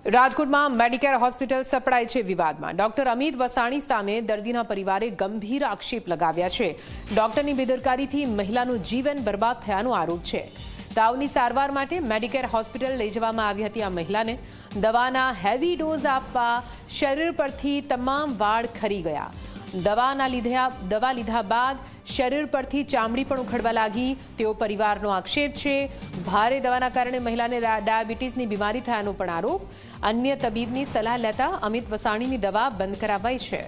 રાજકોટમાં Medicare hospital સપડાય છે વિવાદમાં। ડોક્ટર અમિત વસાણી સામે દર્દીના પરિવારે ગંભીર આક્ષેપ લગાવ્યા છે। ડોક્ટરની બેદરકારીથી મહિલાનું જીવન બરબાદ થયાનો આરોપ છે। તાવની સારવાર માટે મેડિકેર હોસ્પિટલ લઈ જવામાં આવી હતી। આ મહિલાને દવાના હેવી ડોઝ આપવા શરીર પરથી તમામ વાળ ખરી ગયા। દવા લીધા બાદ શરીર પરથી ચામડી પણ ઉખડવા લાગી તેવો પરિવારનો આક્ષેપ છે। ભારે દવાના કારણે મહિલાને ડાયાબિટીસની બીમારી થયાનો પણ આરોપ। અન્ય તબીબની સલાહ લેતા અમિત વસાણીની દવા બંધ કરાવાઈ છે।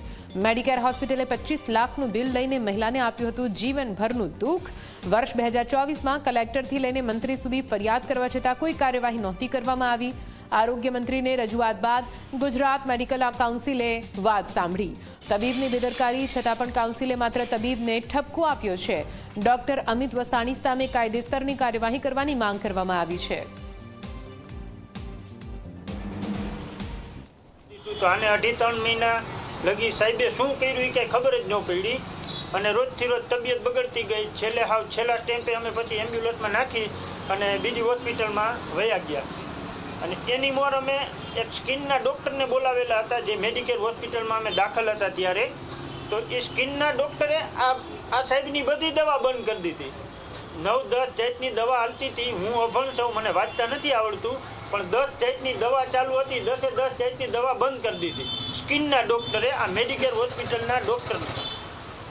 મેડિકેર હોસ્પિટલે 25 લાખનું બિલ લઈને મહિલાને આપ્યું હતું જીવનભરનું દુઃખ। વર્ષ 2024માં કલેક્ટરથી લઈને મંત્રી સુધી ફરિયાદ કરવા છતાં કોઈ કાર્યવાહી નહોતી કરવામાં આવી। આરોગ્ય મંત્રીને રજૂઆત બાદ ગુજરાત મેડિકલ કાઉન્સિલે વાત સાંભળી। તબીબની બેદરકારી છતાં પણ કાઉન્સિલે માત્ર તબીબને ઠપકો આપ્યો છે। ડોક્ટર અમિત વસાણી સામે કાયદેસરની કાર્યવાહી કરવાની માંગ કરવામાં આવી છે। તો આને 2.5-3 મહિના લગી સાહેબે શું કર્યું એ કઈ ખબર જ ન પડી અને રોજથી રોજ તબિયત બગડતી ગઈ। છેલ્લા સ્ટેમ્પે અમે પછી એમ્બ્યુલન્સમાં નાખી અને બીજી હોસ્પિટલમાં વયા ગયા અને એની મોર અમે એક સ્કિનના ડૉક્ટરને બોલાવેલા હતા જે મેડિકેર હોસ્પિટલમાં અમે દાખલ હતા ત્યારે। તો એ સ્કિનના ડૉક્ટરે આ સાહેબની બધી દવા બંધ કરી દીધી। 9-10 જાતની દવા હાલતી હતી। હું અભણ છું, મને વાંચતા નથી આવડતું, પણ 10 જાતની દવા ચાલુ હતી। 10 જાતની દવા બંધ કરી દીધી સ્કિનના ડૉક્ટરે, આ મેડિકેર હોસ્પિટલના ડૉક્ટરને।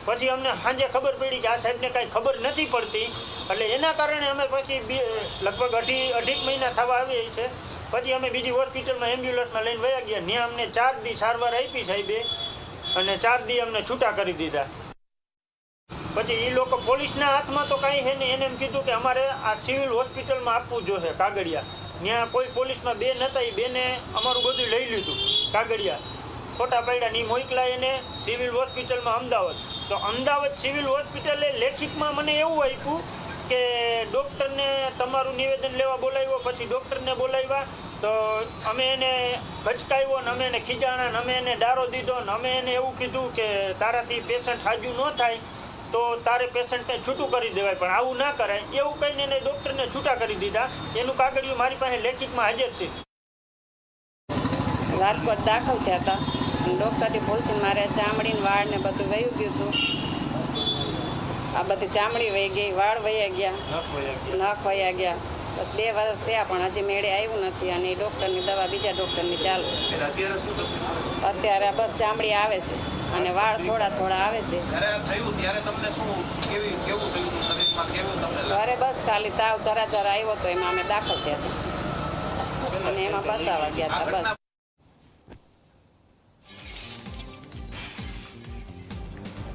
પછી અમને સાંજે ખબર પડી કે આ સાહેબને કાંઈ ખબર નથી પડતી, એટલે એના કારણે અમે પછી લગભગ અઢી મહિના થવા આવી છે। પછી અમે બીજી હોસ્પિટલમાં એમ્બ્યુલન્સમાં લઈને વયા ગયા। ત્યાં અમને 4 દી સારવાર આપી સાહેબે અને 4 દી અમને છૂટા કરી દીધા। પછી એ લોકો પોલીસના હાથમાં તો કાંઈ છે નહીં, એને એમ કીધું કે અમારે આ સિવિલ હોસ્પિટલમાં આપવું જોઈએ કાગળિયા। ત્યાં કોઈ પોલીસમાં બેન હતા, એ બેને અમારું બધું લઈ લીધું કાગળિયા, ખોટા પાડ્યા ની મોકલા એને સિવિલ હોસ્પિટલમાં અમદાવાદ। તો અમદાવાદ સિવિલ હોસ્પિટલે લેખિતમાં મને એવું આપ્યું કે ડૉક્ટરને તમારું નિવેદન લેવા બોલાવ્યો। પછી ડૉક્ટરને બોલાવ્યા તો અમે એને ભચકાવ્યો ને અમે એને ખીજાણા ને અમે એને ડારો દીધો ને અમે એને એવું કીધું કે તારાથી પેશન્ટ હાજુ ન થાય તો તારે પેશન્ટને છૂટું કરી દેવાય, પણ આવું ના કરાય એવું કહીને એને ડૉક્ટરને છૂટા કરી દીધા। એનું કાગળિયું મારી પાસે લેખિતમાં હાજર છે। રાજકોટ દાખલ થયા હતા અને ડૉક્ટરની ભૂલથી મારે ચામડીને વાળ ને બધું વયું ગયું હતું। આ બધી ચામડી વહી ગઈ, વાળ વયા ગયા, નખ વયા ગયા। બસ 2 વર્ષ થયા પણ હજી મેળે આવ્યું નથી અને ડૉક્ટરની દવા બીજા ડૉક્ટરની ચાલુ। અત્યારે બસ ચામડી આવે છે અને વાળ થોડા આવે છે। ઘરે બસ ખાલી તાવ જરા આવ્યો તો એમાં અમે દાખલ થયા હતા અને એમાં બતાવવા ગયા હતા બસ।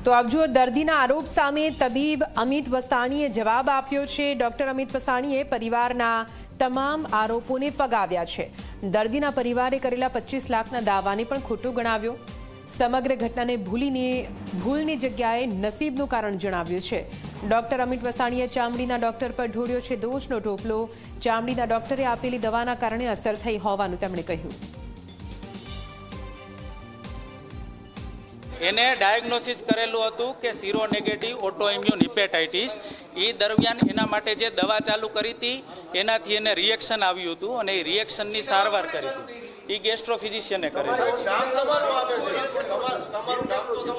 તો આપ જુઓ, દર્દીના આરોપ સામે તબીબ અમિત વસાણીએ જવાબ આપ્યો છે। ડોક્ટર અમિત વસાણીએ પરિવારના તમામ આરોપોને ફગાવ્યા છે। દર્દીના પરિવારે કરેલા 25 લાખના દાવાને પણ ખોટું ગણાવ્યો। સમગ્ર ઘટનાને ભૂલની જગ્યાએ નસીબનું કારણ જણાવ્યું છે। ડોક્ટર અમિત વસાણીએ ચામડીના ડોક્ટર પર ઢોળ્યો છે દોષનો ટોપલો। ચામડીના ડોક્ટરે આપેલી દવાના કારણે અસર થઈ હોવાનું તેમણે કહ્યું। એને ડાયગ્નોસિસ કરેલું હતું કે સીરો નેગેટિવ ઓટોઇમ્યુન હિપેટાઇટિસ। એ દરમિયાન એના માટે જે દવા ચાલુ કરી હતી એનાથી એને રિએક્શન આવ્યું હતું અને એ રિએક્શનની સારવાર કરી હતી। એ ગેસ્ટ્રોફિઝિશિયને કરે છે।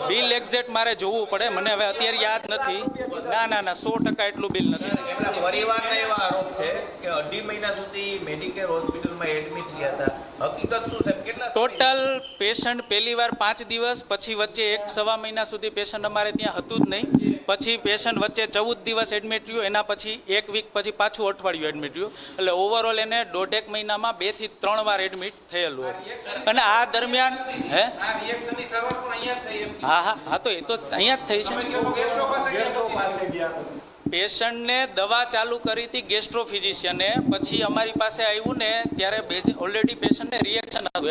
બિલ એક્ઝેક્ટ મારે જોવું પડે, મને હવે અત્યારે યાદ નથી। ના 100% એટલું બિલ નથી। પરિવારના એવા આરોપ છે કે 2.5 મહિના સુધી મેડિકેર હોસ્પિટલમાં એડમિટ રહ્યા હતા। હકીકત શું છે? કેટલા ટોટલ પેશન્ટ પહેલી વાર 5 દિવસ, પછી વચ્ચે 1-1.25 મહિના સુધી પેશન્ટ અમારે ત્યાં હતું જ નહીં। પછી પેશન્ટ વચ્ચે 14 દિવસ એડમિટ રહ્યું, એના પછી 1 વીક પછી પાછું અઠવાડિયું એડમિટ રહ્યું, એટલે ઓવરઓલ એને 1.5 મહિનામાં 2 થી 3 વાર એડમિટ થયેલું હતું। અને આ દરમિયાન હા તો એ તો અહીંયા જ થઈ છે। પેશન્ટને દવા ચાલુ કરી હતી ગેસ્ટ્રોફિઝિશિયને, પછી અમારી પાસે આવ્યું ને ત્યારે ઓલરેડી પેશન્ટને રિએક્શન હતું।